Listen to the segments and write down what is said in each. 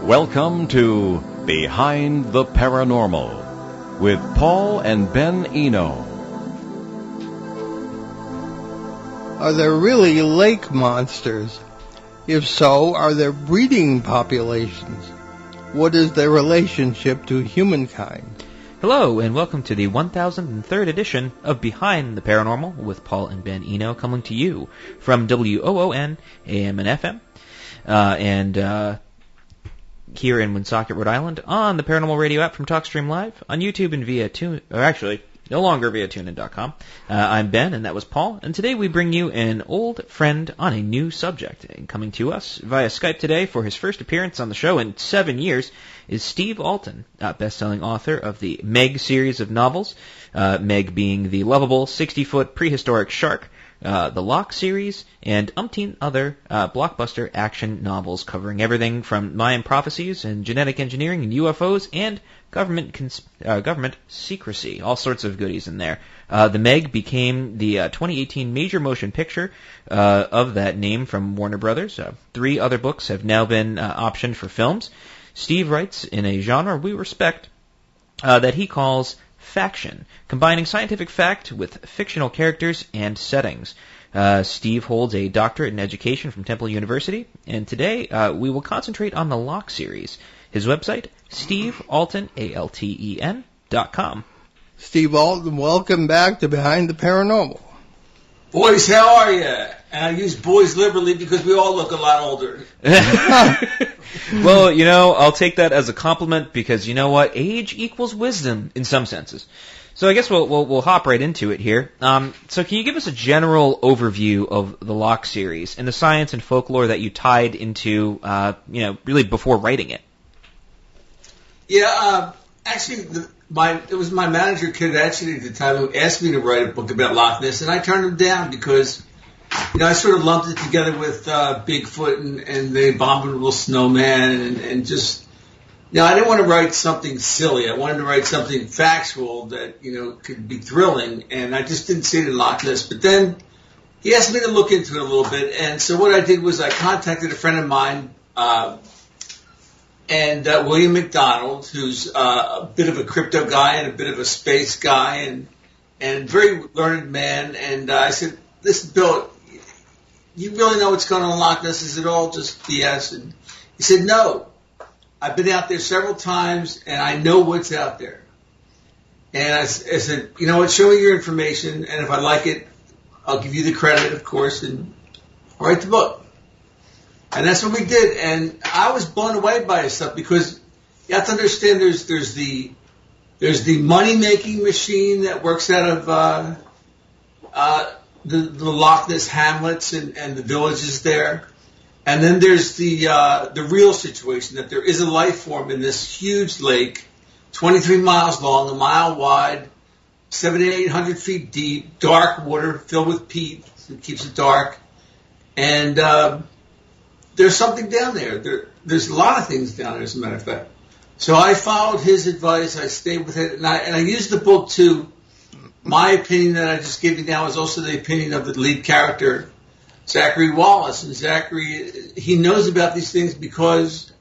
Welcome to Behind the Paranormal with Paul and Ben Eno. Are there really lake monsters? If so, are there breeding populations? What is their relationship to humankind? Hello, and welcome to the 1003rd edition of Behind the Paranormal with Paul and Ben Eno, coming to you from WOON, AM and FM, and here in Woonsocket, Rhode Island, on the Paranormal Radio app from TalkStream Live, on YouTube and via no longer via TuneIn.com. I'm Ben, and that was Paul, and today we bring you an old friend on a new subject. And coming to us via Skype today for his first appearance on the show in 7 years is Steve Alten, best-selling author of the Meg series of novels, Meg being the lovable 60-foot prehistoric shark, the Loch series, and umpteen other blockbuster action novels covering everything from Mayan prophecies and genetic engineering and UFOs and government secrecy. All sorts of goodies in there. The Meg became the 2018 major motion picture of that name from Warner Brothers. 3 other books have now been optioned for films. Steve writes in a genre we respect that he calls faction, combining scientific fact with fictional characters and settings. Steve holds a doctorate in education from Temple University, and today we will concentrate on the Loch series. His website, stevealten.com. Steve Alten, welcome back to Behind the Paranormal. Boys, how are you? And I use boys liberally because we all look a lot older. Well, I'll take that as a compliment because you know what? Age equals wisdom in some senses. So I guess we'll hop right into it here. So can you give us a general overview of the Loch series and the science and folklore that you tied into, really before writing it? Yeah, actually, it was my manager, Kid Atchity, at the time, who asked me to write a book about Loch Ness, and I turned him down because, I sort of lumped it together with Bigfoot and the abominable snowman, and just, I didn't want to write something silly. I wanted to write something factual that, could be thrilling, and I just didn't see it in Loch Ness. But then he asked me to look into it a little bit, and so what I did was I contacted a friend of mine, and William McDonald, who's a bit of a crypto guy and a bit of a space guy and very learned man. And I said, listen, Bill, you really know what's going on in Loch Ness? Is it all just BS? And he said, no. I've been out there several times, and I know what's out there. And I said, you know what, show me your information, and if I like it, I'll give you the credit, of course, and I'll write the book. And that's what we did, and I was blown away by his stuff because you have to understand there's the money-making machine that works out of the Loch Ness hamlets and the villages there, and then there's the real situation that there is a life form in this huge lake, 23 miles long, a mile wide, 700 to 800 feet deep, dark water filled with peat, so it keeps it dark, and there's something down there. There's a lot of things down there, as a matter of fact. So I followed his advice. I stayed with it, and I used the book to. My opinion that I just gave you now is also the opinion of the lead character, Zachary Wallace. And Zachary, he knows about these things because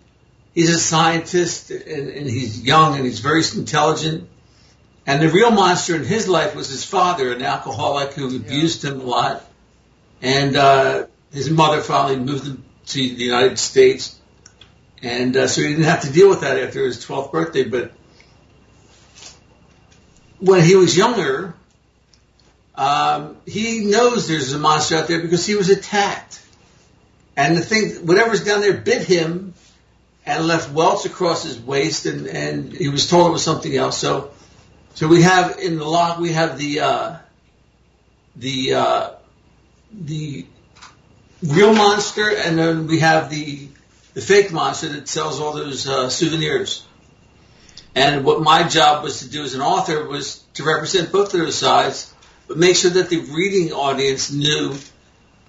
he's a scientist, and he's young, and he's very intelligent. And the real monster in his life was his father, an alcoholic who abused him a lot. And his mother finally moved him to the United States, and so he didn't have to deal with that after his 12th birthday. But when he was younger, he knows there's a monster out there because he was attacked, and the thing, whatever's down there, bit him and left welts across his waist, and he was told it was something else. So we have in the Loch, we have the real monster, and then we have the fake monster that sells all those souvenirs. And what my job was to do as an author was to represent both of those sides, but make sure that the reading audience knew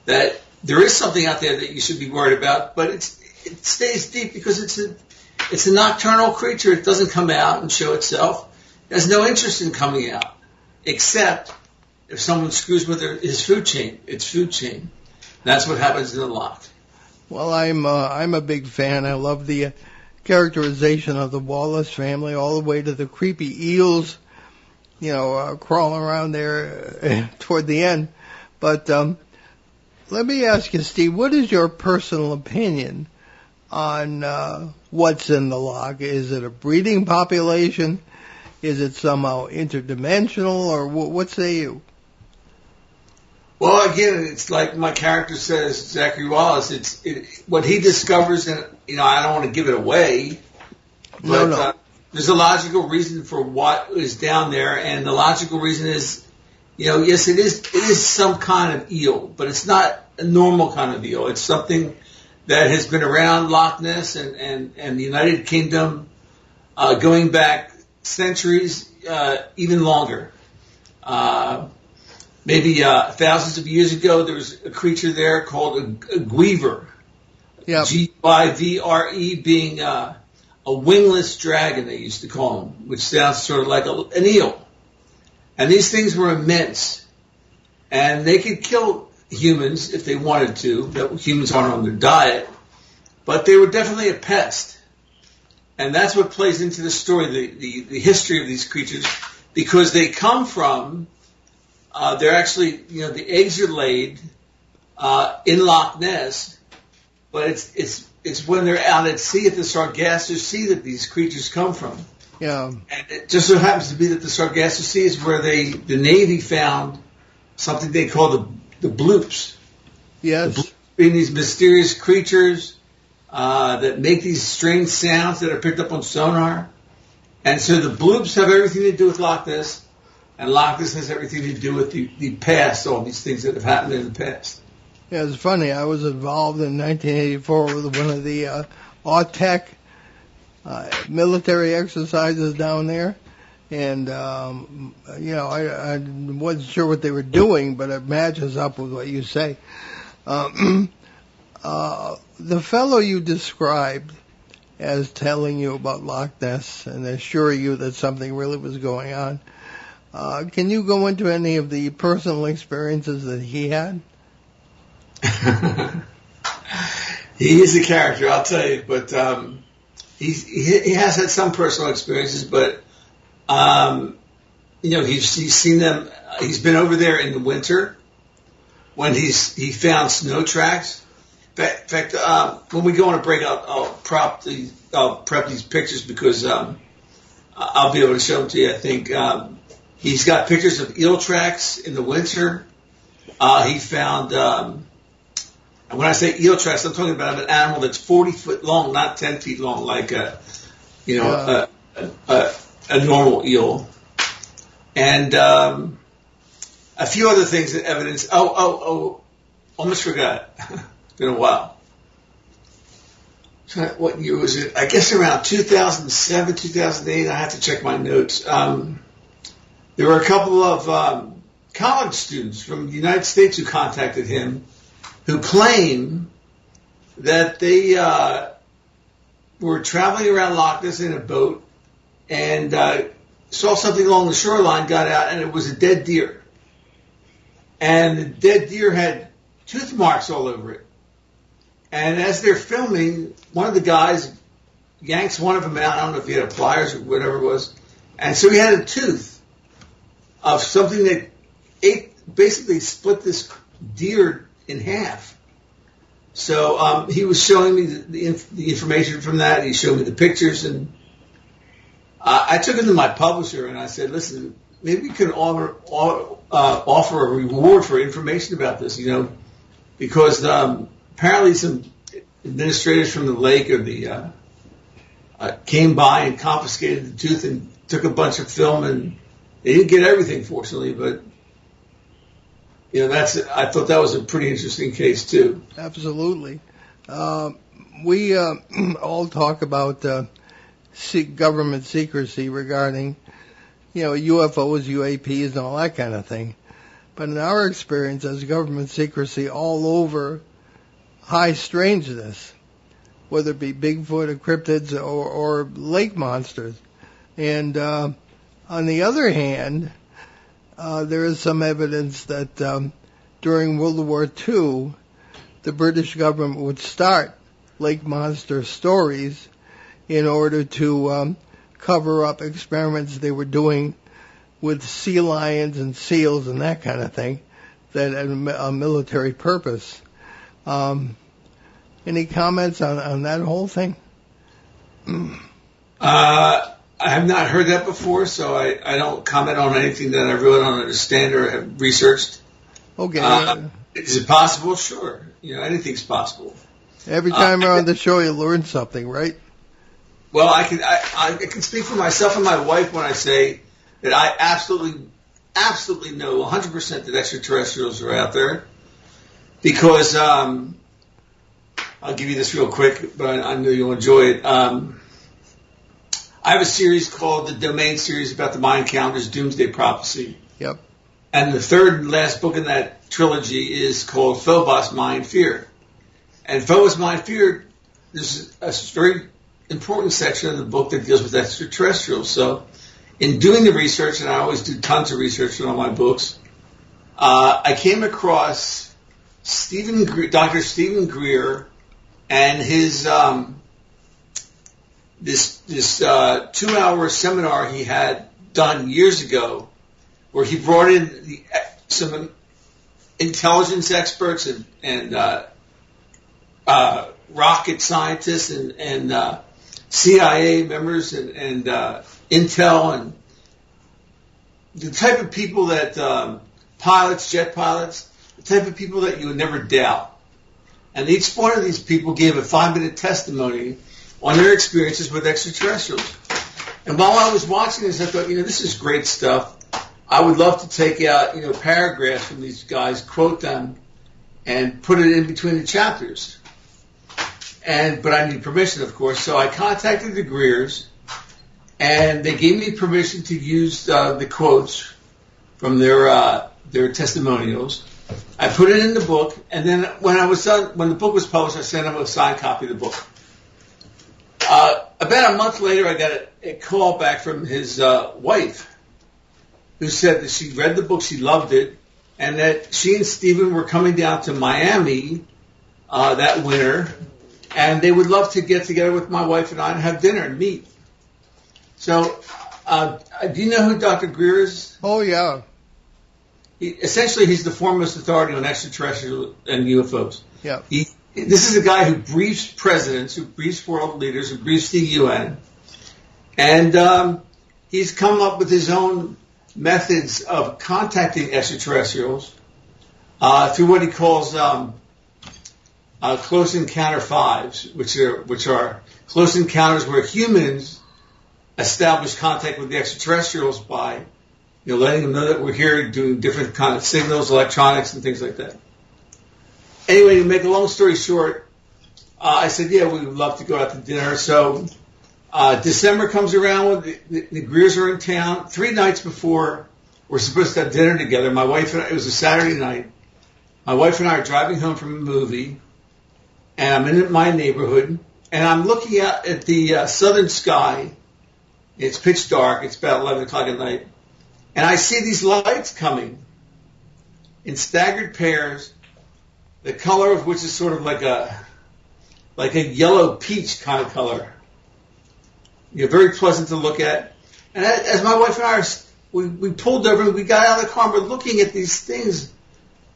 that there is something out there that you should be worried about, but it stays deep because it's a nocturnal creature. It doesn't come out and show itself. It has no interest in coming out, except if someone screws with its food chain. That's what happens in the Loch. Well, I'm a big fan. I love the characterization of the Wallace family, all the way to the creepy eels, crawling around there toward the end. But let me ask you, Steve, what is your personal opinion on what's in the loch? Is it a breeding population? Is it somehow interdimensional, or what say you? Well, again, it's like my character says, Zachary Wallace. What he discovers, and I don't want to give it away, but No. There's a logical reason for what is down there, and the logical reason is, yes, it is some kind of eel, but it's not a normal kind of eel. It's something that has been around Loch Ness and the United Kingdom going back centuries, even longer. Maybe thousands of years ago, there was a creature there called a gweaver. Yep. G-Y-V-R-E, being a wingless dragon, they used to call them, which sounds sort of like an eel. And these things were immense. And they could kill humans if they wanted to. That humans aren't on their diet. But they were definitely a pest. And that's what plays into the story, the history of these creatures, because they come from, they're actually, the eggs are laid in Loch Ness, but it's when they're out at sea at the Sargasso Sea that these creatures come from. Yeah. And it just so happens to be that the Sargasso Sea is where the Navy found something they call the bloops. Yes. The bloops being these mysterious creatures that make these strange sounds that are picked up on sonar. And so the bloops have everything to do with Loch Ness, and Loch Ness has everything to do with the past, all these things that have happened in the past. Yeah, it's funny. I was involved in 1984 with one of the AUTEC military exercises down there. And, I wasn't sure what they were doing, but it matches up with what you say. The fellow you described as telling you about Loch Ness and assuring you that something really was going on, can you go into any of the personal experiences that he had? He is a character, I'll tell you, but he has had some personal experiences, but he's seen them. He's been over there in the winter when he found snow tracks. In fact, when we go on a break, I'll prep these pictures because I'll be able to show them to you. I think he's got pictures of eel tracks in the winter. He found, and when I say eel tracks, I'm talking about an animal that's 40 foot long, not 10 feet long, like a normal eel. And a few other things that evidence. Almost forgot. It's been a while. What year was it? I guess around 2007, 2008. I have to check my notes. There were a couple of college students from the United States who contacted him, who claim that they were traveling around Loch Ness in a boat and saw something along the shoreline, got out, and it was a dead deer. And the dead deer had tooth marks all over it. And as they're filming, one of the guys yanks one of them out. I don't know if he had pliers or whatever it was. And so he had a tooth of something that basically split this deer in half. So he was showing me the information from that. He showed me the pictures, and I took it to my publisher and I said, "Listen, maybe we can offer a reward for information about this, because apparently some administrators from the lake or the came by and confiscated the tooth and took a bunch of film, and they didn't get everything, fortunately, but." I thought that was a pretty interesting case too. Absolutely. We all talk about government secrecy regarding, UFOs, UAPs, and all that kind of thing. But in our experience, there's government secrecy all over high strangeness, whether it be Bigfoot or cryptids or lake monsters. And on the other hand, there is some evidence that during World War II, the British government would start lake monster stories in order to cover up experiments they were doing with sea lions and seals and that kind of thing, that had a military purpose. Any comments on that whole thing? I have not heard that before, so I don't comment on anything that I really don't understand or have researched. Okay. Is it possible? Sure. Anything's possible. Every time you're on the show, you learn something, right? Well, I can speak for myself and my wife when I say that I absolutely know 100% that extraterrestrials are out there, because I'll give you this real quick, but I know you'll enjoy it. I have a series called the Domain series about the Mayan calendar's Doomsday Prophecy. Yep. And the third and last book in that trilogy is called Phobos, Mayan Fear. And Phobos, Mayan Fear, there's a very important section of the book that deals with extraterrestrials. So in doing the research, and I always do tons of research on all my books, I came across Dr. Stephen Greer and his this 2-hour seminar he had done years ago, where he brought in some intelligence experts and rocket scientists and CIA members and Intel, and the type of people that jet pilots, the type of people that you would never doubt. And each one of these people gave a 5-minute testimony on their experiences with extraterrestrials. And while I was watching this, I thought, this is great stuff. I would love to take out, paragraphs from these guys, quote them, and put it in between the chapters. But I need permission, of course. So I contacted the Greers, and they gave me permission to use the quotes from their testimonials. I put it in the book, and then when the book was published, I sent them a signed copy of the book. About a month later, I got a call back from his wife, who said that she read the book, she loved it, and that she and Stephen were coming down to Miami that winter, and they would love to get together with my wife and I and have dinner and meet. So, do you know who Dr. Greer is? Oh, yeah. Essentially, he's the foremost authority on extraterrestrials and UFOs. Yeah. This is a guy who briefs presidents, who briefs world leaders, who briefs the UN. And he's come up with his own methods of contacting extraterrestrials through what he calls close encounter fives, which are close encounters where humans establish contact with the extraterrestrials by letting them know that we're here, doing different kind of signals, electronics, and things like that. Anyway, to make a long story short, I said, yeah, we would love to go out to dinner. So December comes around, the Greers are in town. 3 nights before we're supposed to have dinner together, my wife and I, it was a Saturday night, my wife and I are driving home from a movie, and I'm in my neighborhood, and I'm looking out at the southern sky. It's pitch dark. It's about 11 o'clock at night. And I see these lights coming in staggered pairs, the color of which is sort of like a yellow peach kind of color. Very pleasant to look at. And as my wife and I we pulled over, and we got out of the car, and we're looking at these things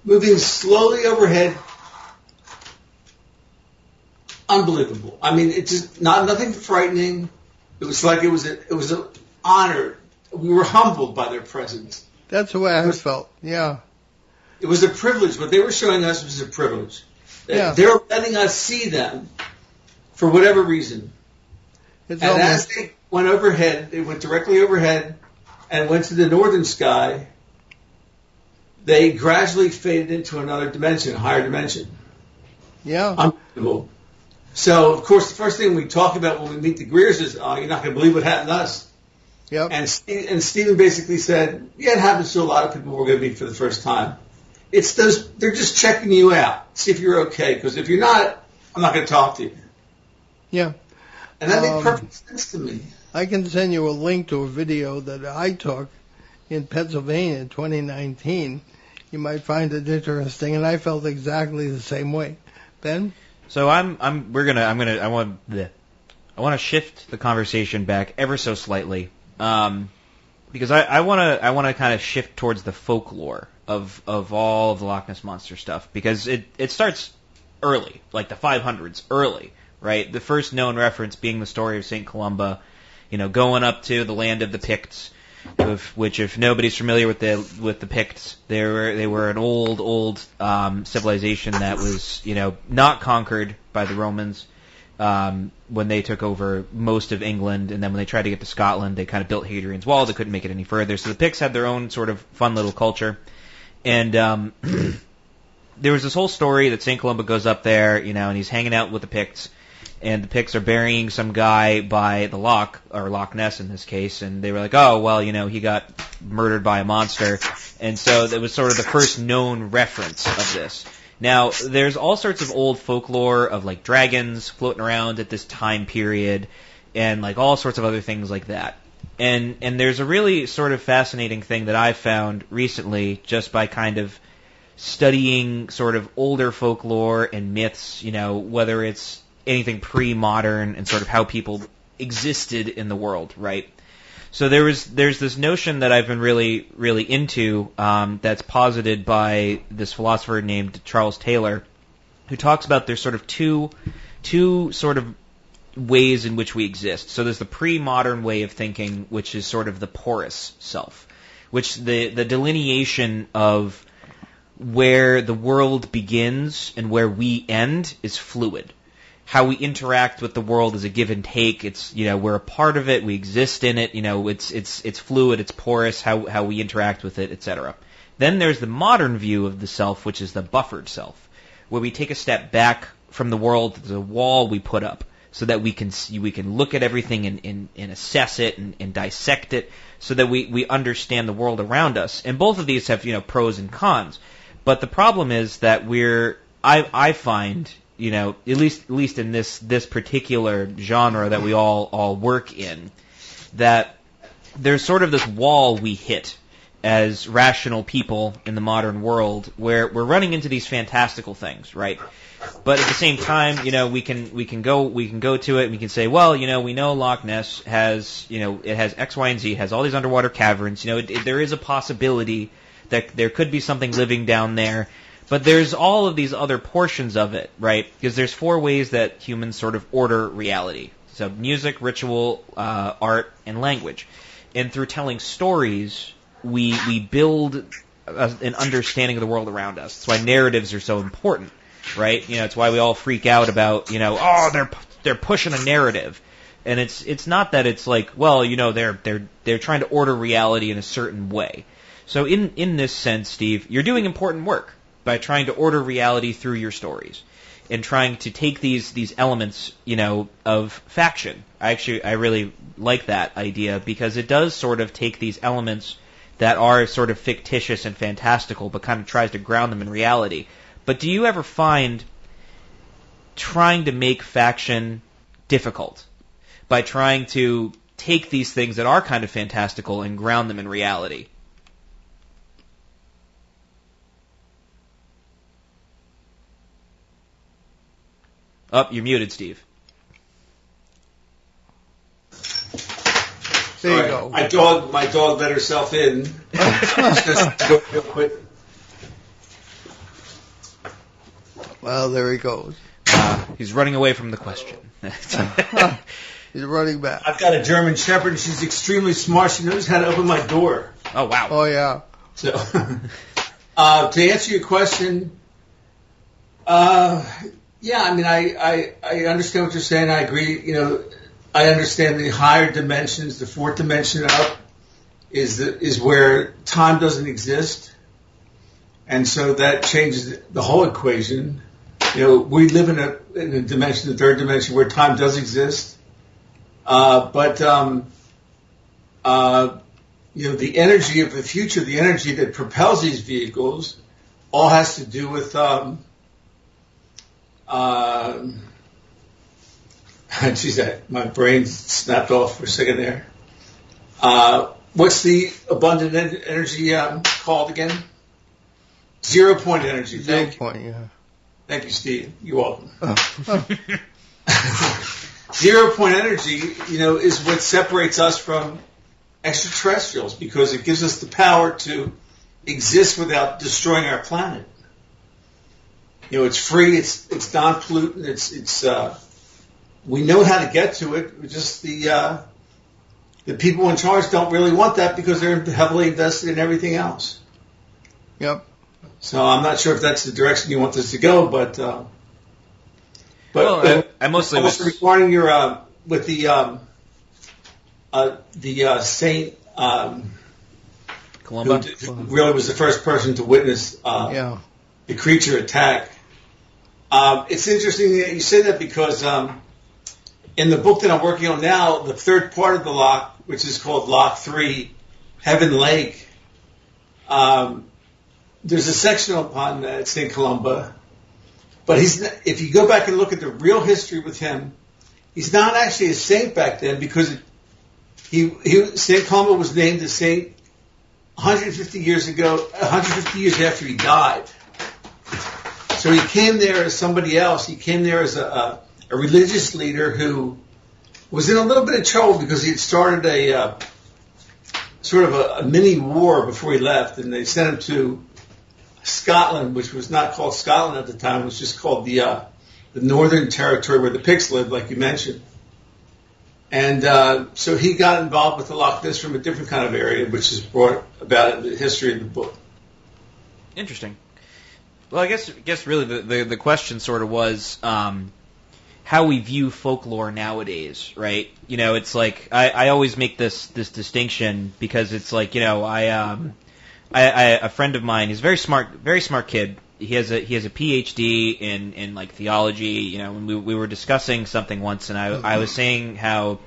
moving slowly overhead. Unbelievable. I mean, it's just nothing frightening. It was like it was an honor. We were humbled by their presence. That's the way I felt. Yeah. It was a privilege. What they were showing us was a privilege. Yeah. They were letting us see them for whatever reason. As they went overhead, they went directly overhead and went to the northern sky. They gradually faded into another dimension, a higher dimension. Yeah. Unbelievable. So, of course, the first thing we talk about when we meet the Greers is, oh, you're not going to believe what happened to us. Yep. And Stephen basically said, yeah, it happens to a lot of people we're going to meet for the first time. They're just checking you out, see if you're okay, because if you're not, I'm not going to talk to you. Yeah. And that made perfect sense to me. I can send you a link to a video that I took in Pennsylvania in 2019. You might find it interesting, and I felt exactly the same way. Ben? So I to shift the conversation back ever so slightly, because I want to kind of shift towards the folklore of all of the Loch Ness Monster stuff, because it starts early, like the 500s, early, right? The first known reference being the story of St. Columba, going up to the land of the Picts, which, if nobody's familiar with the Picts, they were an old civilization that was not conquered by the Romans when they took over most of England, and then when they tried to get to Scotland, they kind of built Hadrian's Wall. They couldn't make it any further, so the Picts had their own sort of fun little culture, and there was this whole story that St. Columba goes up there, and he's hanging out with the Picts. And the Picts are burying some guy by the Loch, or Loch Ness in this case, and they were like, oh, well, he got murdered by a monster. And so that was sort of the first known reference of this. Now, there's all sorts of old folklore of, like, dragons floating around at this time period, and, like, all sorts of other things like that. And there's a really sort of fascinating thing that I found recently just by kind of studying sort of older folklore and myths, whether it's anything pre-modern and sort of how people existed in the world, right? So there's this notion that I've been really, really into that's posited by this philosopher named Charles Taylor, who talks about there's sort of two sort of ways in which we exist. So there's the pre-modern way of thinking, which is sort of the porous self, which the delineation of where the world begins and where we end is fluid. How we interact with the world is a give and take. It's, we're a part of it. We exist in it. It's fluid. It's porous. How we interact with it, etc. Then there's the modern view of the self, which is the buffered self, where we take a step back from the world. There's a wall we put up so that we can look at everything and assess it and dissect it, so that we understand the world around us. And both of these have pros and cons. But the problem is that I find, at least in this particular genre that we all work in, that there's sort of this wall we hit as rational people in the modern world, where we're running into these fantastical things, right? But at the same time, we can go to it and we can say, well, we know Loch Ness has, it has X, Y, and Z, it has all these underwater caverns. There is a possibility that there could be something living down there. But there's all of these other portions of it, right? Because there's 4 ways that humans sort of order reality. So music, ritual, art, and language. And through telling stories, we build an understanding of the world around us. That's why narratives are so important, right? It's why we all freak out about, they're pushing a narrative. And it's not that it's like, well, they're trying to order reality in a certain way. So in this sense, Steve, you're doing important work by trying to order reality through your stories and trying to take these elements, of faction. I really like that idea, because it does sort of take these elements that are sort of fictitious and fantastical, but kind of tries to ground them in reality. But do you ever find trying to make faction difficult by trying to take these things that are kind of fantastical and ground them in reality? Oh, you're muted, Steve. There you go. My dog let herself in. Just go real quick. Well, there he goes. He's running away from the question. He's running back. I've got a German Shepherd, and she's extremely smart. She knows how to open my door. Oh, wow. Oh, yeah. So, to answer your question, yeah, I mean, I understand what you're saying. I agree. I understand the higher dimensions. The 4th dimension up is where time doesn't exist, and so that changes the whole equation. We live in a dimension, the 3rd dimension, where time does exist, but the energy of the future, the energy that propels these vehicles, all has to do with geez, my brain snapped off for a second there. What's the abundant energy called again? 0 point energy. 0 point, yeah. Thank you, Steve. You're welcome. 0 point energy, is what separates us from extraterrestrials, because it gives us the power to exist without destroying our planet. It's free, it's non-pollutant, it's we know how to get to it. Just the people in charge don't really want that because they're heavily invested in everything else. Yep. So I'm not sure if that's the direction you want this to go, but I mostly was regarding your with the Saint Columba, who really was the first person to witness the creature attack. It's interesting that you say that because in the book that I'm working on now, the third part of the loch, which is called Loch 3, Heaven Lake, there's a section upon St. Columba, but if you go back and look at the real history with him, he's not actually a saint back then, because St. Columba was named a saint 150 years ago, 150 years after he died. So he came there as somebody else. He came there as a religious leader who was in a little bit of trouble because he had started a sort of a mini war before he left, and they sent him to Scotland, which was not called Scotland at the time. It was just called the Northern Territory where the Picts lived, like you mentioned. And so he got involved with the Loch Ness from a different kind of area, which is brought about in the history of the book. Interesting. Well, I guess really the question sort of was how we view folklore nowadays, right? It's like I always make this distinction because it's like I a friend of mine, he's a very smart kid. He has a PhD in like theology. When we were discussing something once, and I was saying how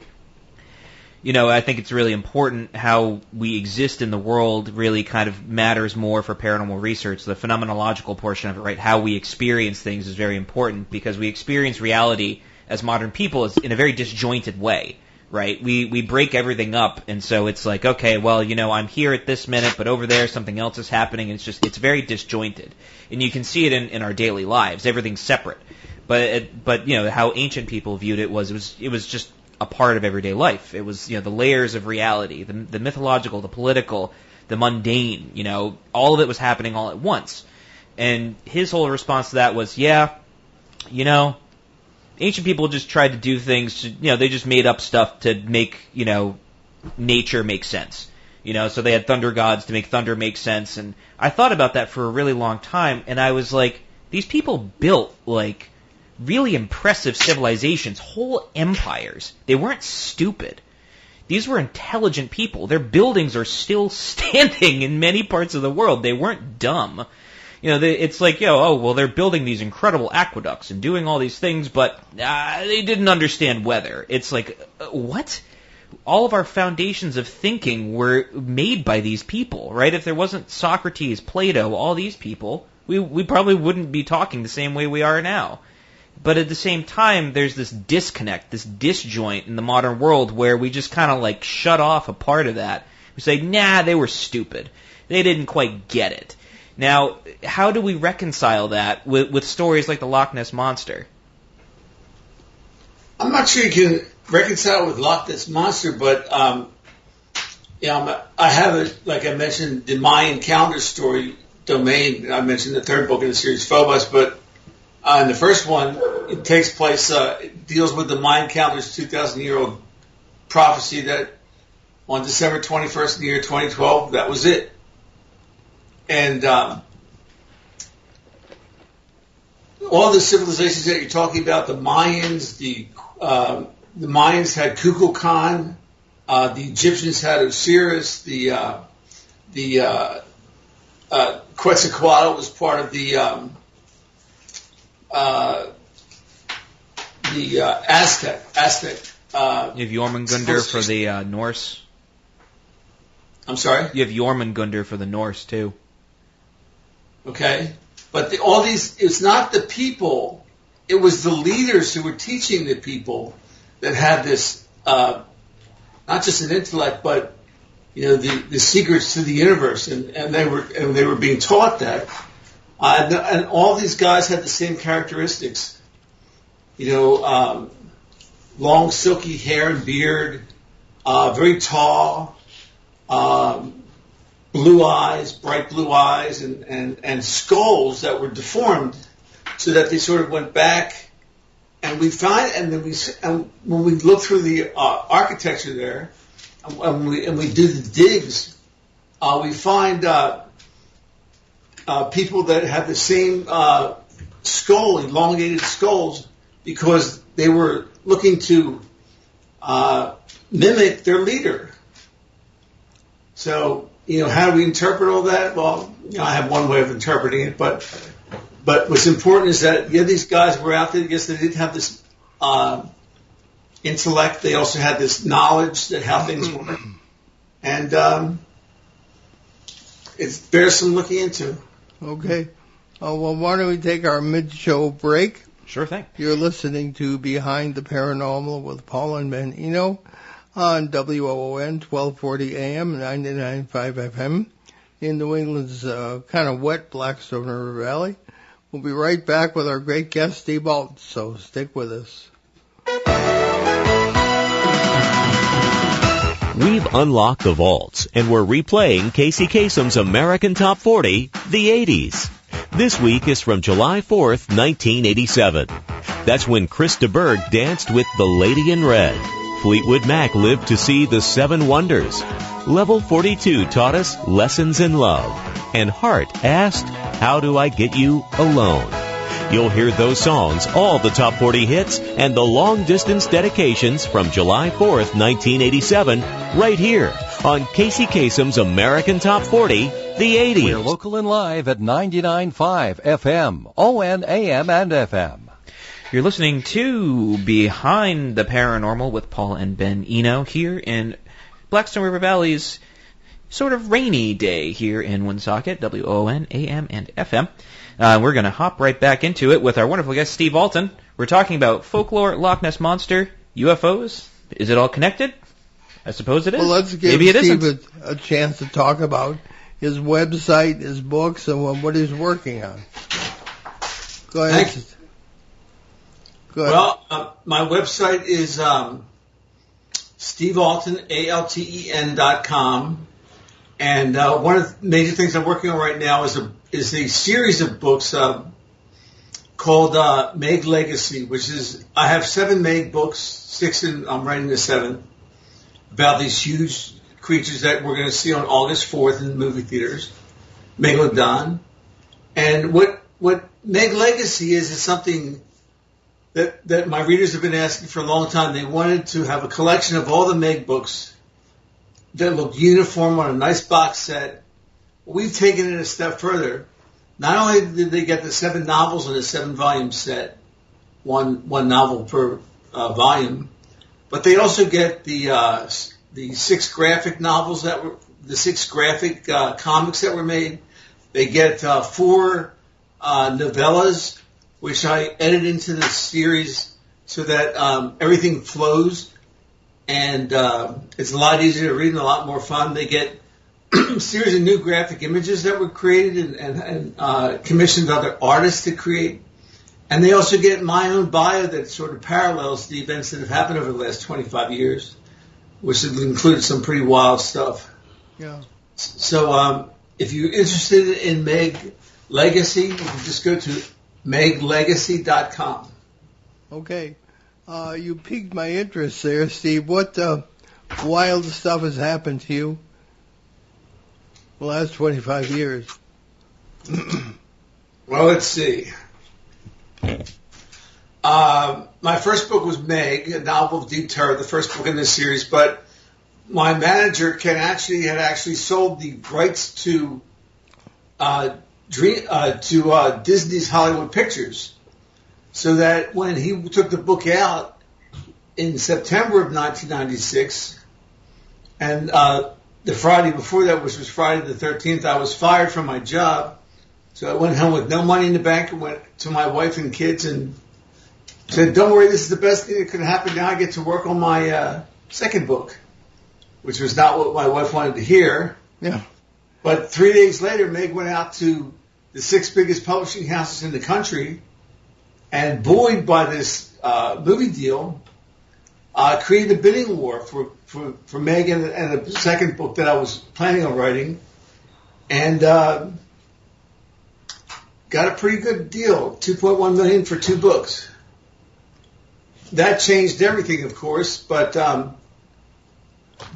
I think it's really important how we exist in the world really kind of matters more for paranormal research. The phenomenological portion of it, right? How we experience things is very important because we experience reality as modern people in a very disjointed way, right? We break everything up, and so it's like, okay, well, I'm here at this minute, but over there something else is happening, and it's very disjointed. And you can see it in our daily lives. Everything's separate. But how ancient people viewed it was just a part of everyday life. It was, the layers of reality, the mythological, the political, the mundane, all of it was happening all at once. And his whole response to that was, ancient people just tried to do things, they just made up stuff to make, nature make sense. So they had thunder gods to make thunder make sense. And I thought about that for a really long time, and I was like, these people built, like, really impressive civilizations, whole empires. They weren't stupid. These were intelligent people. Their buildings are still standing in many parts of the world. They weren't dumb. It's like, they're building these incredible aqueducts and doing all these things, but they didn't understand weather. It's like, what? All of our foundations of thinking were made by these people, right? If there wasn't Socrates, Plato, all these people, we probably wouldn't be talking the same way we are now. But at the same time, there's this disconnect, this disjoint in the modern world where we just kind of like shut off a part of that. We say, nah, they were stupid. They didn't quite get it. Now, how do we reconcile that with stories like the Loch Ness Monster? I'm not sure you can reconcile with Loch Ness Monster, but I have it, like I mentioned, the Mayan calendar story domain. I mentioned the third book in the series, Phobos, but in the first one, it takes place, it deals with the Mayan calendar's 2,000-year-old prophecy that on December 21st in the year 2012, that was it. And all the civilizations that you're talking about, the Mayans, the Mayans had Kukulkan, the Egyptians had Osiris, the Quetzalcoatl was part of the Aztec. You have Jormungandr for the Norse. I'm sorry? You have Jormungandr for the Norse, too. Okay. But all these, it's not the people, it was the leaders who were teaching the people that had this, not just an intellect, but, the secrets to the universe. And they were being taught that. And all these guys had the same characteristics. The long silky hair and beard, very tall, blue eyes, bright blue eyes, and skulls that were deformed so that they sort of went back. And we find, and when we look through the architecture there, and we do the digs, we find people that have the same skull, elongated skulls, because they were looking to mimic their leader. So, how do we interpret all that? Well, I have one way of interpreting it, but what's important is that, these guys were out there. Yes, they did have this intellect. They also had this knowledge that how things work. And it bears some looking into. Okay. Well, why don't we take our mid-show break? Sure thing. You're listening to Behind the Paranormal with Paul and Ben Eno on WOON 1240 AM, 99.5 FM in New England's kind of wet Blackstone River Valley. We'll be right back with our great guest, Steve Alten, so stick with us. We've unlocked the vaults, and we're replaying Casey Kasem's American Top 40, the 80s. This week is from July 4th, 1987. That's when Chris de Burgh danced with the Lady in Red. Fleetwood Mac lived to see the Seven Wonders. Level 42 taught us lessons in love. And Heart asked, how do I get you alone? You'll hear those songs, all the top 40 hits, and the long-distance dedications from July 4th, 1987, right here on Casey Kasem's American Top 40, the 80s. We're local and live at 99.5 FM, ON, AM, and FM. You're listening to Behind the Paranormal with Paul and Ben Eno here in Blackstone River Valley's sort of rainy day here in Woonsocket, WON, AM, and FM. We're going to hop right back into it with our wonderful guest, Steve Alten. We're talking about folklore, Loch Ness Monster, UFOs. Is it all connected? I suppose it is. Well, let's give Steve a chance to talk about his website, his books, and what he's working on. Go ahead. Thanks. Go ahead. Well, my website is Steve Alten, ALTEN.com. And one of the major things I'm working on right now is a series of books called Meg Legacy, which is, I have 7 Meg books, 6 and I'm writing the 7th, about these huge creatures that we're going to see on August 4th in the movie theaters, Megalodon. And what Meg Legacy is something that my readers have been asking for a long time. They wanted to have a collection of all the Meg books that look uniform on a nice box set. We've taken it a step further. Not only did they get the 7 novels in a 7-volume set, one novel per volume, but they also get the 6 graphic novels the 6 graphic comics that were made. They get 4 novellas, which I edit into the series so that everything flows. And it's a lot easier to read and a lot more fun. They get a series of new graphic images that were created and commissioned other artists to create. And they also get my own bio that sort of parallels the events that have happened over the last 25 years, which have included some pretty wild stuff. Yeah. So if you're interested in Meg Legacy, you can just go to meglegacy.com. Okay. You piqued my interest there, Steve. What wild stuff has happened to you the last 25 years? Well, let's see. My first book was Meg, a novel of deep terror, the first book in this series, but my manager had actually sold the rights to Disney's Hollywood Pictures. So that when he took the book out in September of 1996, and the Friday before that, which was Friday the 13th, I was fired from my job. So I went home with no money in the bank and went to my wife and kids and said, don't worry, this is the best thing that could happen. Now I get to work on my second book, which was not what my wife wanted to hear. Yeah. But 3 days later, Meg went out to the 6 biggest publishing houses in the country, and buoyed by this movie deal, created a bidding war for Meg and the second book that I was planning on writing, and got a pretty good deal, $2.1 million for 2 books. That changed everything, of course, but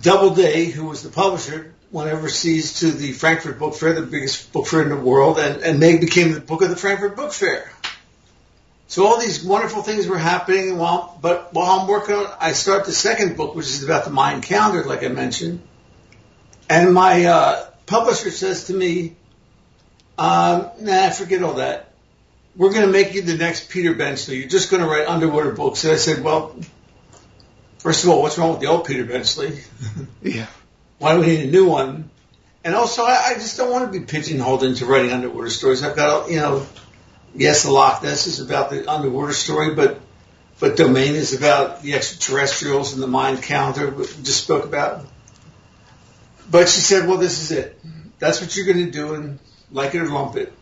Doubleday, who was the publisher, went overseas to the Frankfurt Book Fair, the biggest book fair in the world, and Meg became the book of the Frankfurt Book Fair. So all these wonderful things were happening, while I'm working on, I start the second book, which is about the Mayan calendar, like I mentioned, and my publisher says to me, nah, forget all that. We're going to make you the next Peter Benchley. You're just going to write underwater books. And I said, well, first of all, what's wrong with the old Peter Benchley? Yeah. Why do we need a new one? And also, I just don't want to be pigeonholed into writing underwater stories. I've got, yes, the Loch Ness is about the underwater story, but Domain is about the extraterrestrials and the Mayan calendar we just spoke about. But she said, well, this is it. That's what you're going to do, and like it or lump it.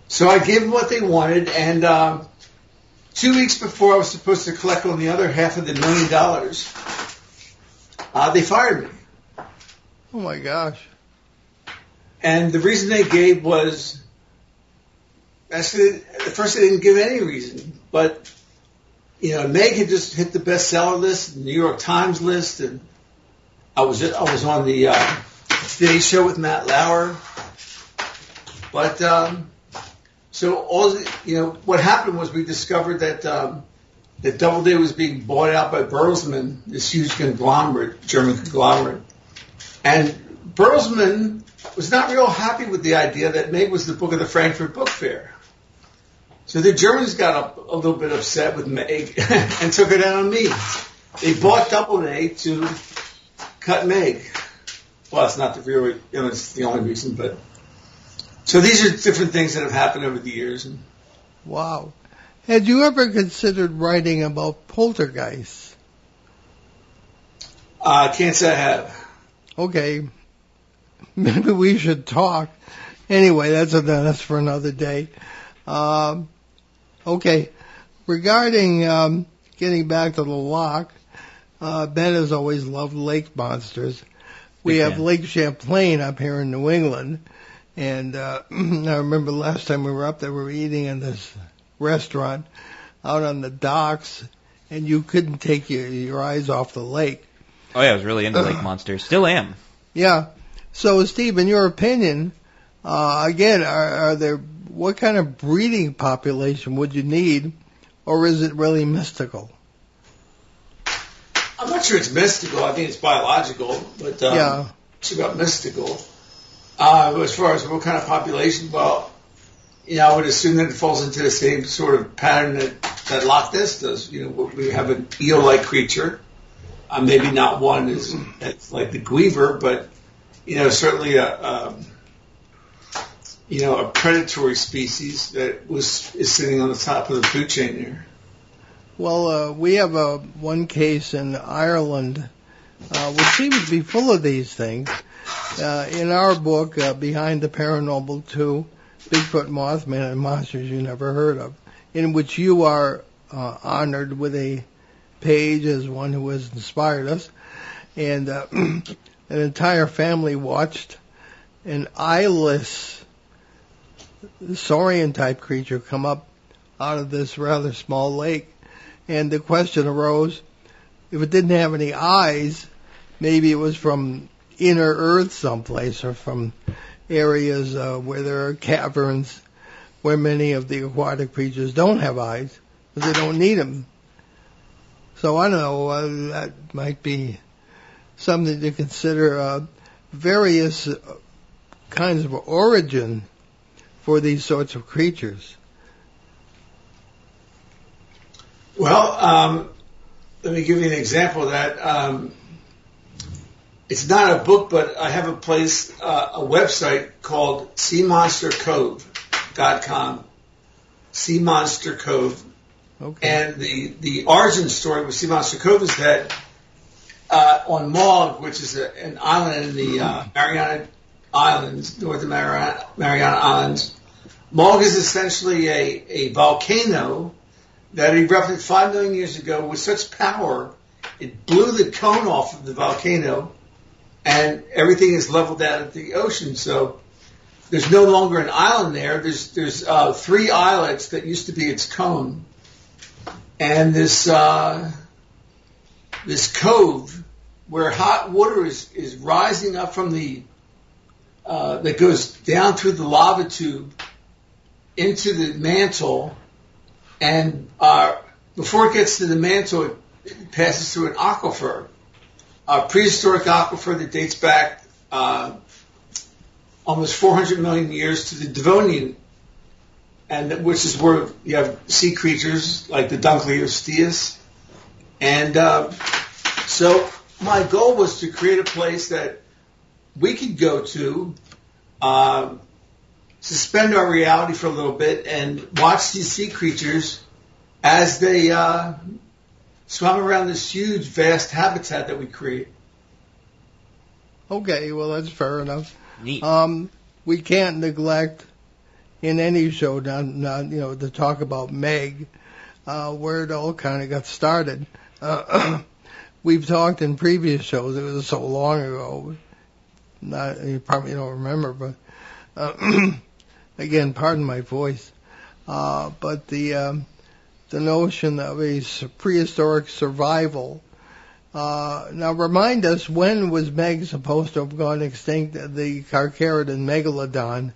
So I gave them what they wanted, and 2 weeks before I was supposed to collect on the other half of the $1 million, they fired me. Oh, my gosh. And the reason they gave was, actually, at first they didn't give any reason, but, Meg had just hit the bestseller list, the New York Times list, and I was on the Today Show with Matt Lauer. But, so what happened was we discovered that Doubleday was being bought out by Bertelsmann, this huge conglomerate, German conglomerate. And Bertelsmann was not real happy with the idea that Meg was the book of the Frankfurt Book Fair. So the Germans got a little bit upset with Meg and took it out on me. They bought Doubleday to cut Meg. Well, it's not the real, it's the only reason, but. So these are different things that have happened over the years. Wow. Had you ever considered writing about poltergeists? I can't say I have. Okay. Maybe we should talk. Anyway, that's for another day. Okay. Regarding getting back to the loch, Ben has always loved lake monsters. We have Lake Champlain up here in New England. And I remember last time we were up there, we were eating in this restaurant out on the docks, and you couldn't take your eyes off the lake. Oh, yeah, I was really into lake monsters. Still am. Yeah. So, Steve, in your opinion, again, are there, what kind of breeding population would you need, or is it really mystical? I'm not sure it's mystical. I think it's biological, but it's about mystical. As far as what kind of population, well, I would assume that it falls into the same sort of pattern that Loch Ness does. We have an eel-like creature, maybe not one as like the Guiver, but certainly a predatory species that is sitting on the top of the food chain there. Well, we have one case in Ireland, which seems to be full of these things. In our book, Behind the Paranormal 2, Bigfoot, Mothman, and Monsters You Never Heard of, in which you are honored with a page as one who has inspired us, and an entire family watched an eyeless saurian-type creature come up out of this rather small lake. And the question arose, if it didn't have any eyes, maybe it was from inner earth someplace, or from areas where there are caverns where many of the aquatic creatures don't have eyes because they don't need them. So I don't know, that might be something to consider. Various kinds of origin for these sorts of creatures. Well, let me give you an example of that. It's not a book, but I have a website called SeaMonsterCove.com. Sea Monster Cove. Okay. And the origin story with Sea Monster Cove is that on Maud, which is an island in the Mariana Islands, north of Mariana Islands, Maud is essentially a volcano that erupted 5 million years ago with such power, it blew the cone off of the volcano, and everything is leveled out at the ocean. So there's no longer an island there. There's 3 islets that used to be its cone, and this cove where hot water is rising up from the that goes down through the lava tube into the mantle, and before it gets to the mantle, it passes through an aquifer, a prehistoric aquifer that dates back almost 400 million years to the Devonian, and which is where you have sea creatures like the Dunkleosteus. And so my goal was to create a place that we could go to, suspend our reality for a little bit, and watch these sea creatures as they swam around this huge, vast habitat that we create. Okay, well, that's fair enough. Neat. We can't neglect in any show not to talk about Meg, where it all kind of got started. We've talked in previous shows. It was so long ago. You probably don't remember, but again, pardon my voice. But the notion of a prehistoric survival. Now, remind us, when was Meg supposed to have gone extinct? The Carcharodon megalodon,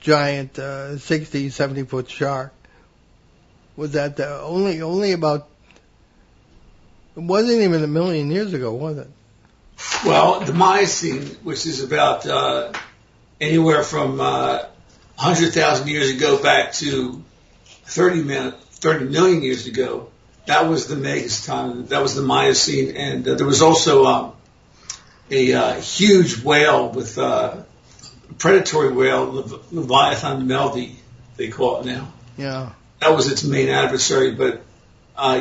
giant 60, 70-foot shark. Was that only about? It wasn't even 1 million years ago, was it? Well, the Miocene, which is about anywhere from 100,000 years ago back to 30 million years ago, that was the megaston. That was the Miocene. And there was also a huge whale with a predatory whale, Leviathan meldi, they call it now. Yeah. That was its main adversary. But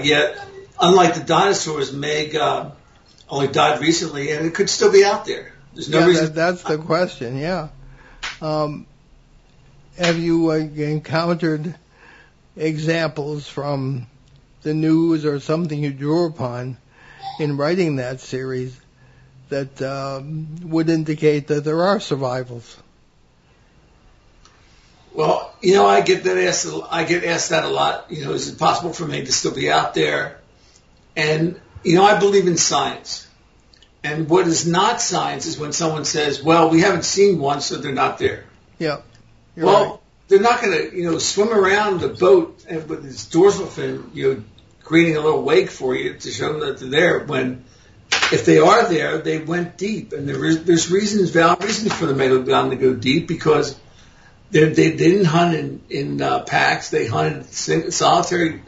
yet, unlike the dinosaurs, Meg only died recently, and it could still be out there. There's no reason. That's the question, yeah. Have you encountered examples from the news or something you drew upon in writing that series that would indicate that there are survivals? Well, I get asked that a lot. Is it possible for Meg to still be out there? And I believe in science. And what is not science is when someone says, "Well, we haven't seen one, so they're not there." Yeah. Well, they're not going to, swim around the boat with its dorsal fin, creating a little wake for you to show them that they're there. When, if they are there, they went deep, and there's valid reasons for the megalodon to go deep, because they didn't hunt in packs. They hunted solitary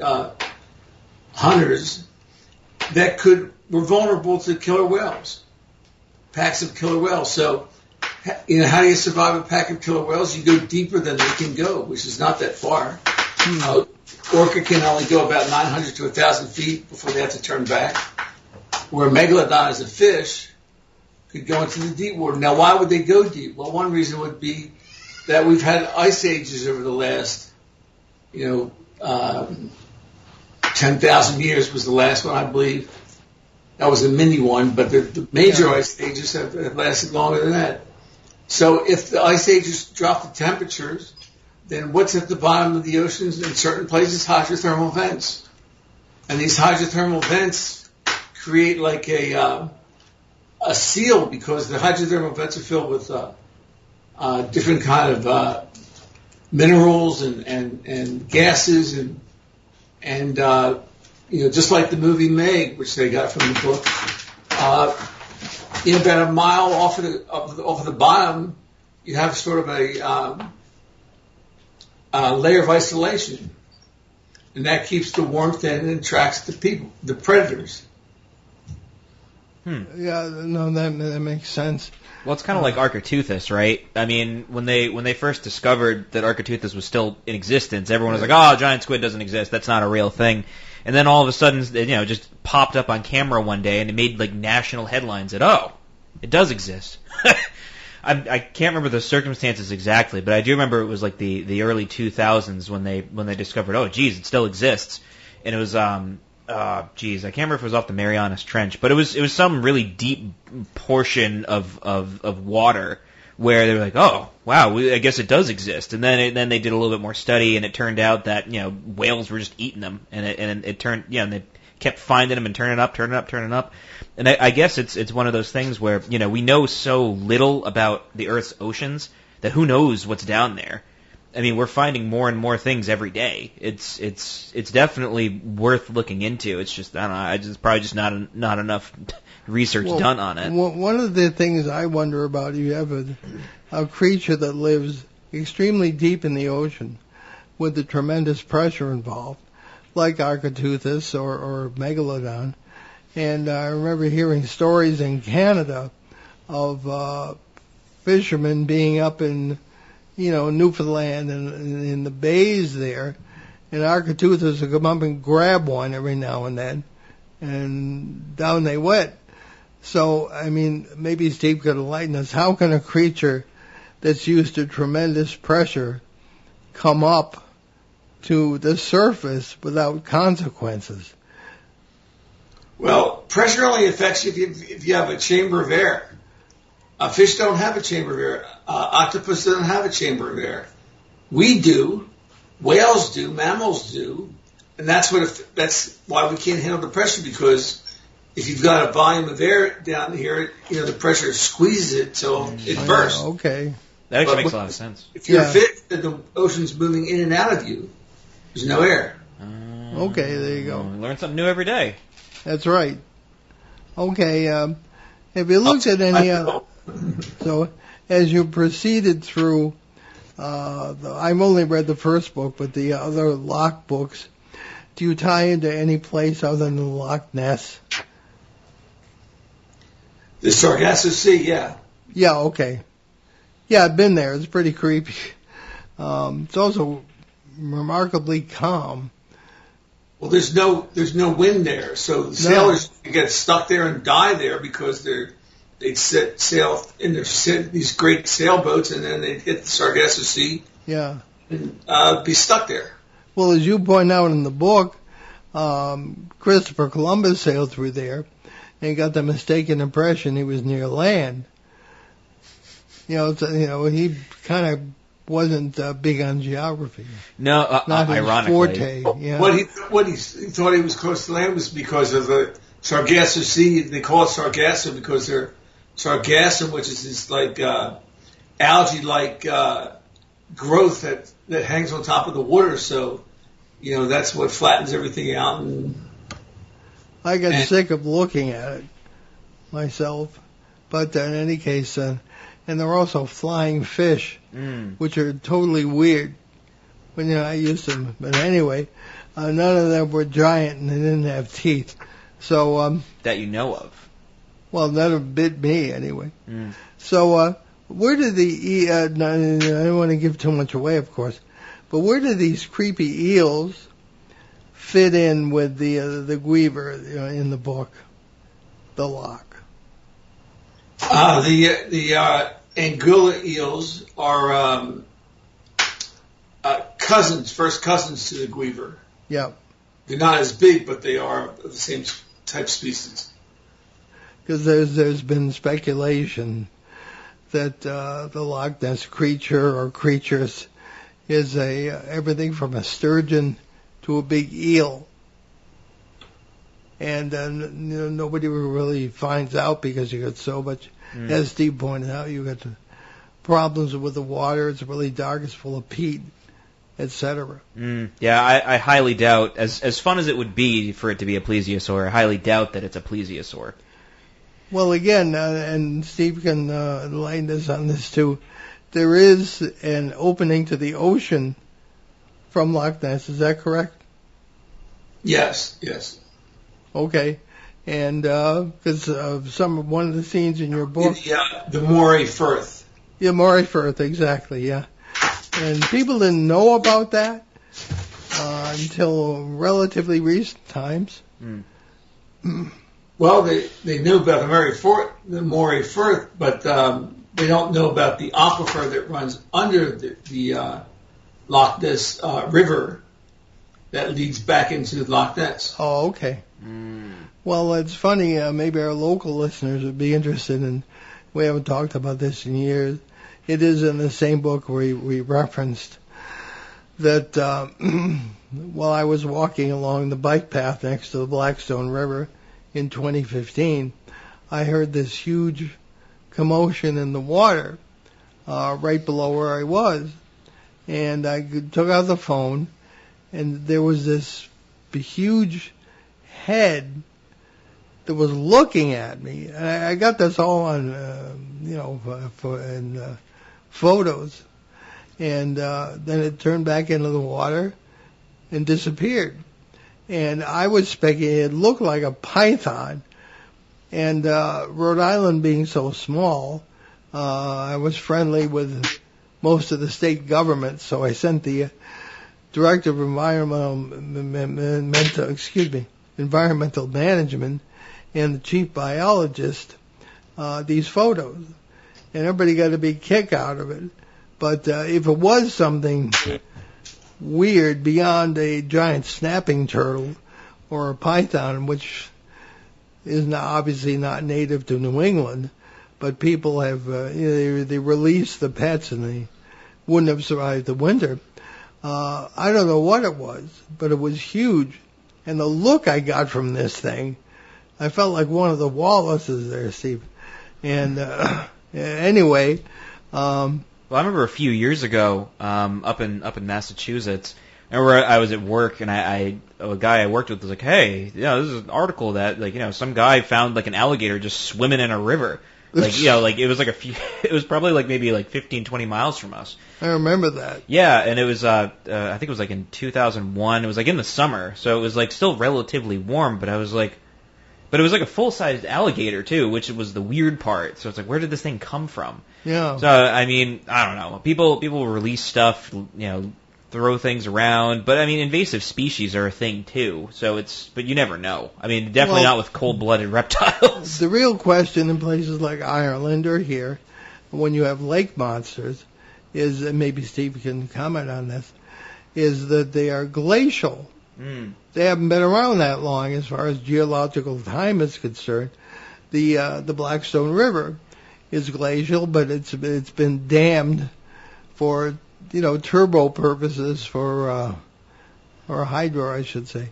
hunters that were vulnerable to killer whales, packs of killer whales. So, how do you survive a pack of killer whales? You go deeper than they can go, which is not that far. Orca can only go about 900 to 1,000 feet before they have to turn back. Where a megalodon as a fish could go into the deep water. Now, why would they go deep? Well, one reason would be that we've had ice ages over the last, 10,000 years was the last one, I believe. That was a mini one, but the major ice ages have lasted longer than that. So if the ice ages drop the temperatures, then what's at the bottom of the oceans in certain places? Hydrothermal vents. And these hydrothermal vents create like a seal, because the hydrothermal vents are filled with different kind of minerals and gases and just like the movie Meg, which they got from the book. About a mile off of the bottom, you have sort of a layer of isolation, and that keeps the warmth in and attracts the predators. Yeah, no, that makes sense. Well, it's kind of like Architeuthis, right? I mean, when they first discovered that Architeuthis was still in existence, everyone was like, "Oh, giant squid doesn't exist. That's not a real thing." And then all of a sudden, just popped up on camera one day, and it made like national headlines that, "Oh, it does exist." I can't remember the circumstances exactly, but I do remember it was like the early 2000s when they discovered, oh, geez, it still exists. and it was I can't remember if it was off the Marianas Trench, but it was some really deep portion of water where they were like, oh wow, I guess it does exist. And then they did a little bit more study, and it turned out that whales were just eating them, and it turned and they kept finding them and turning up. And I guess it's one of those things where we know so little about the Earth's oceans that who knows what's down there. I mean, we're finding more and more things every day. It's definitely worth looking into. It's just, I don't know, it's probably just not enough research done on it. One of the things I wonder about, you have a creature that lives extremely deep in the ocean with the tremendous pressure involved, like Architeuthis or Megalodon. And I remember hearing stories in Canada of fishermen being up in Newfoundland and in the bays there, and Architeuthis would come up and grab one every now and then, and down they went. So, I mean, maybe Steve could enlighten us. How can a creature that's used to tremendous pressure come up to the surface without consequences? Well, pressure only affects you if you have a chamber of air. Fish don't have a chamber of air. Octopus doesn't have a chamber of air. We do. Whales do. Mammals do. And that's why we can't handle the pressure, because if you've got a volume of air down here, the pressure squeezes it till it bursts. Okay. That actually makes a lot of sense. If you're a fish and the ocean's moving in and out of you, there's no air. Okay, there you go. We learn something new every day. That's right. Okay. Have you looked at any other? So, as you proceeded through, I've only read the first book, but the other Loch books, do you tie into any place other than the Loch Ness? The Sargasso Sea, yeah. Yeah, okay. Yeah, I've been there. It's pretty creepy. It's also remarkably calm. Well, there's no wind there, so the sailors get stuck there and die there because they'd sail in these great sailboats, and then they'd hit the Sargasso Sea. Yeah. And be stuck there. Well, as you point out in the book, Christopher Columbus sailed through there and got the mistaken impression he was near land. He kind of wasn't big on geography. No, not ironically. his forte. Yeah. What he thought he was close to land was because of the Sargasso Sea. They call it Sargasso because they're Sargassum, which is this like algae-like growth that hangs on top of the water. So, that's what flattens everything out. And I got sick of looking at it myself. But in any case, and there are also flying fish, which are totally weird. When I used them, but anyway, none of them were giant and they didn't have teeth. So that you know of. Well, none of them bit me anyway. So where did I don't want to give too much away, of course, but where did these creepy eels fit in with the Guiver in the book, the Loch? The Anguilla eels are first cousins to the Guiver. Yeah. They're not as big, but they are of the same type species. Because there's been speculation that the Loch Ness creature or creatures is everything from a sturgeon to a big eel. And nobody really finds out because you got so much, as Steve pointed out, you got the problems with the water. It's really dark. It's full of peat, etc. Yeah, I highly doubt, as fun as it would be for it to be a plesiosaur, I highly doubt that it's a plesiosaur. Well, again, and Steve can enlighten us on this too, there is an opening to the ocean from Loch Ness. Is that correct? Yes. Okay. And because one of the scenes in your book, the Moray Firth. Yeah, Moray Firth, exactly. Yeah, and people didn't know about that until relatively recent times. Well, they knew about the Moray Firth, but they don't know about the aquifer that runs under the Loch Ness River, that leads back into Loch Ness. Oh, okay. Well, it's funny. Maybe our local listeners would be interested in. We haven't talked about this in years. It is in the same book we referenced that while I was walking along the bike path next to the Blackstone River in 2015, I heard this huge commotion in the water right below where I was. And I took out the phone, and there was this huge head that was looking at me. And I got this all on, photos. And then it turned back into the water and disappeared. And I was speculating it looked like a python. And Rhode Island being so small, I was friendly with most of the state government, so I sent the director of environmental management and the chief biologist these photos, and everybody got a big kick out of it. But if it was something weird beyond a giant snapping turtle or a python, which is obviously not native to New England, but people have they released the pets and they wouldn't have survived the winter. I don't know what it was, but it was huge. And the look I got from this thing, I felt like one of the Wallaces there, Steve. And anyway, well, I remember a few years ago, up in Massachusetts. I remember I was at work, and a guy I worked with was like, "Hey, this is an article that some guy found like an alligator just swimming in a river." It was it was probably maybe 15, 20 miles from us. I remember that. Yeah, and it was, I think it was in 2001. It was in the summer, so it was still relatively warm, but it was a full-sized alligator too, which was the weird part. So it's where did this thing come from? Yeah. So, I mean, I don't know. People release stuff, throw things around, but I mean, invasive species are a thing too. So but you never know. I mean, definitely not with cold-blooded reptiles. The real question in places like Ireland or here, when you have lake monsters, is, and maybe Steve can comment on this, is that they are glacial. They haven't been around that long as far as geological time is concerned. The Blackstone River is glacial, but it's been dammed for turbo purposes or hydro, I should say,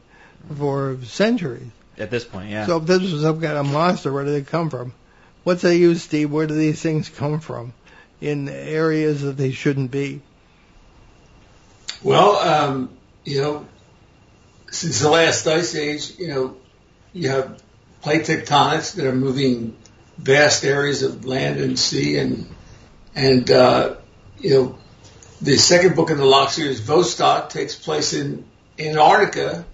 for centuries. At this point, yeah. So if this was some kind of monster, where do they come from? What's they use, Steve? Where do these things come from in areas that they shouldn't be? Well, since the last ice age, you have plate tectonics that are moving vast areas of land and sea, and the second book in the Loch series, Vostok, takes place in Antarctica,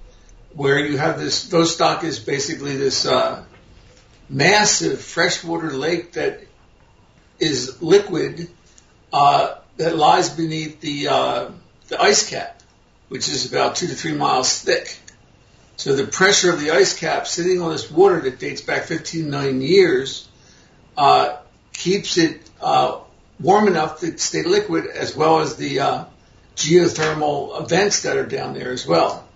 where you have this. Vostok is basically this massive freshwater lake that is liquid that lies beneath the ice cap, which is about 2 to 3 miles thick. So the pressure of the ice cap sitting on this water that dates back 15 million years keeps it warm enough to stay liquid, as well as the geothermal events that are down there as well.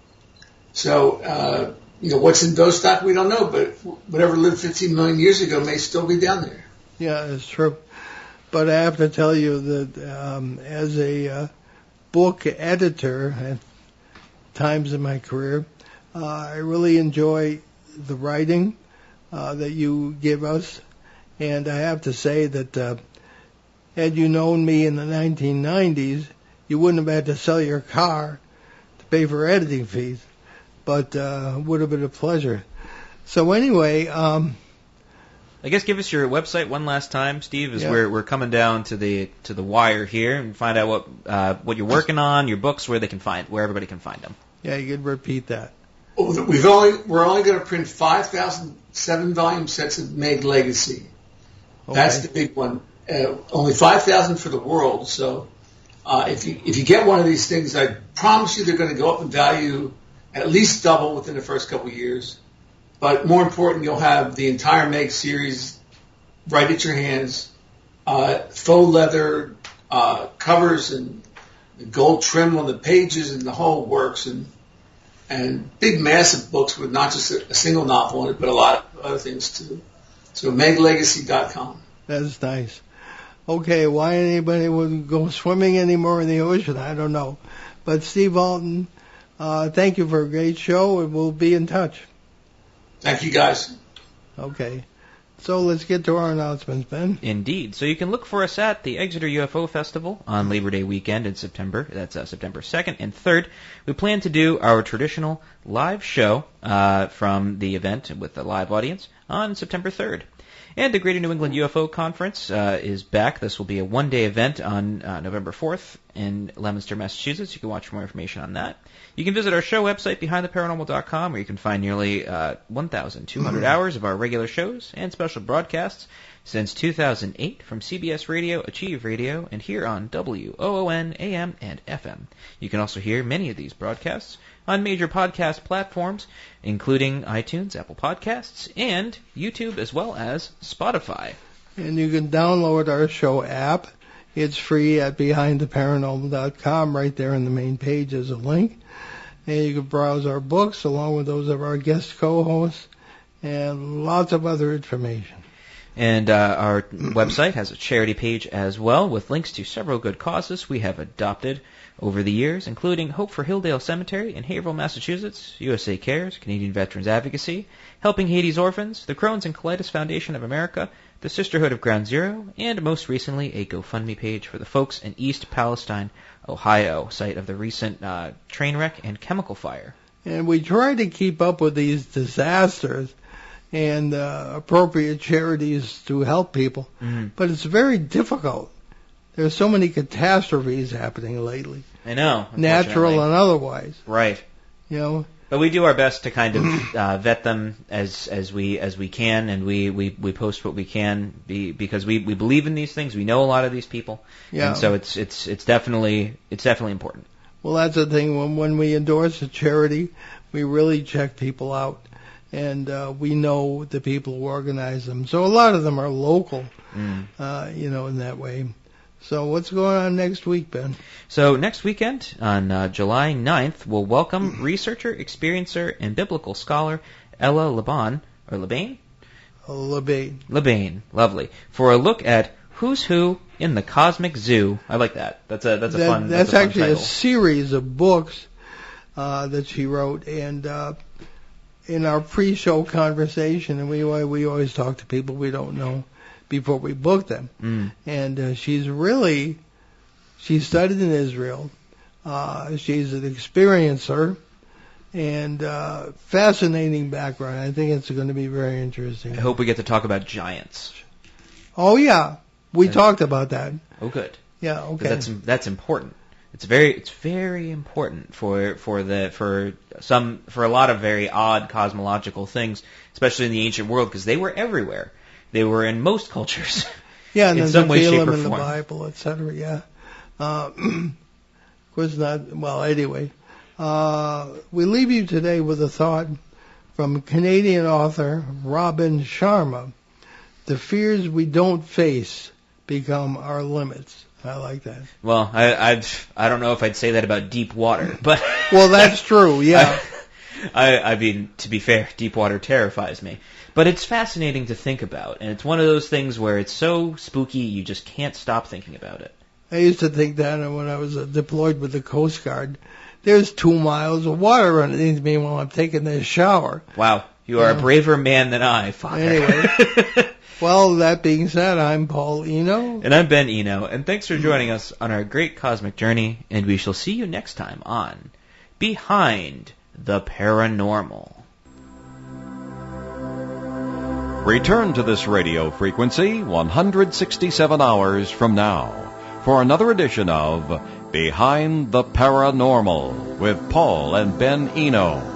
So, what's in Vostok, we don't know, but whatever lived 15 million years ago may still be down there. Yeah, it's true. But I have to tell you that as a book editor at times in my career, I really enjoy the writing that you give us. And I have to say that had you known me in the 1990s, you wouldn't have had to sell your car to pay for editing fees, but would have been a pleasure. So anyway, I guess give us your website one last time, Steve, as we're coming down to the wire here, and find out what you're working on, your books, where everybody can find them. Yeah, you could repeat that. We're only going to print 5,000 7-volume sets of Meg Legacy. Okay. That's the big one. Only 5,000 for the world. So if you get one of these things, I promise you they're going to go up in value at least double within the first couple of years. But more important, you'll have the entire Meg series right at your hands. Faux leather covers and the gold trim on the pages and the whole works. And and big, massive books with not just a single novel in it, but a lot of other things too. So meglegacy.com. That's nice. Okay, why anybody would go swimming anymore in the ocean, I don't know. But Steve Alten, thank you for a great show, and we'll be in touch. Thank you, guys. Okay. So let's get to our announcements, Ben. Indeed. So you can look for us at the Exeter UFO Festival on Labor Day weekend in September. That's September 2nd and 3rd. We plan to do our traditional live show from the event with the live audience on September 3rd. And the Greater New England UFO Conference is back. This will be a one-day event on November 4th in Leominster, Massachusetts. You can watch for more information on that. You can visit our show website, BehindTheParanormal.com, where you can find nearly 1,200 hours of our regular shows and special broadcasts since 2008 from CBS Radio, Achieve Radio, and here on WOON, AM, and FM. You can also hear many of these broadcasts on major podcast platforms, including iTunes, Apple Podcasts, and YouTube, as well as Spotify. And you can download our show app. It's free at BehindTheParanormal.com. Right there in the main page is a link. And you can browse our books along with those of our guest co-hosts and lots of other information. And our website has a charity page as well with links to several good causes we have adopted over the years, including Hope for Hilldale Cemetery in Haverhill, Massachusetts, USA Cares, Canadian Veterans Advocacy, Helping Haiti's Orphans, the Crohn's and Colitis Foundation of America, the Sisterhood of Ground Zero, and most recently a GoFundMe page for the folks in East Palestine, Ohio, site of the recent train wreck and chemical fire. And we try to keep up with these disasters and appropriate charities to help people, but it's very difficult. There's so many catastrophes happening lately. I know. Natural and otherwise. Right. You know. But we do our best to kind of vet them as we can, and we post what we can because we believe in these things. We know a lot of these people, and so it's definitely important. Well, that's the thing. When we endorse a charity, we really check people out, and we know the people who organize them. So a lot of them are local, in that way. So what's going on next week, Ben? So next weekend, on July 9th, we'll welcome researcher, experiencer, and biblical scholar Ella Laban, or Labain? Labain. Labain, lovely. For a look at Who's Who in the Cosmic Zoo. I like that. That's a fun That's fun actually title. A series of books that she wrote, and in our pre-show conversation, and we always talk to people we don't know before we book them. And she studied in Israel. She's an experiencer and fascinating background. I think it's going to be very interesting. I hope we get to talk about giants. Oh yeah, we talked about that. Oh good. Yeah, okay. That's important. It's very important for a lot of very odd cosmological things, especially in the ancient world, because they were everywhere. They were in most cultures. Yeah, and in then some way, shape, or in the form. Bible, etc. Yeah. Of course not. Well, anyway, we leave you today with a thought from Canadian author Robin Sharma. The fears we don't face become our limits. I like that. Well, I don't know if I'd say that about deep water, but well, that's true. Yeah. I mean, to be fair, deep water terrifies me. But it's fascinating to think about, and it's one of those things where it's so spooky you just can't stop thinking about it. I used to think that when I was deployed with the Coast Guard. There's 2 miles of water underneath me while I'm taking this shower. Wow, you are a braver man than I, Father. Anyway, well, that being said, I'm Paul Eno. And I'm Ben Eno, and thanks for joining us on our great cosmic journey, and we shall see you next time on Behind the Paranormal. Return to this radio frequency 167 hours from now for another edition of Behind the Paranormal with Paul and Ben Eno.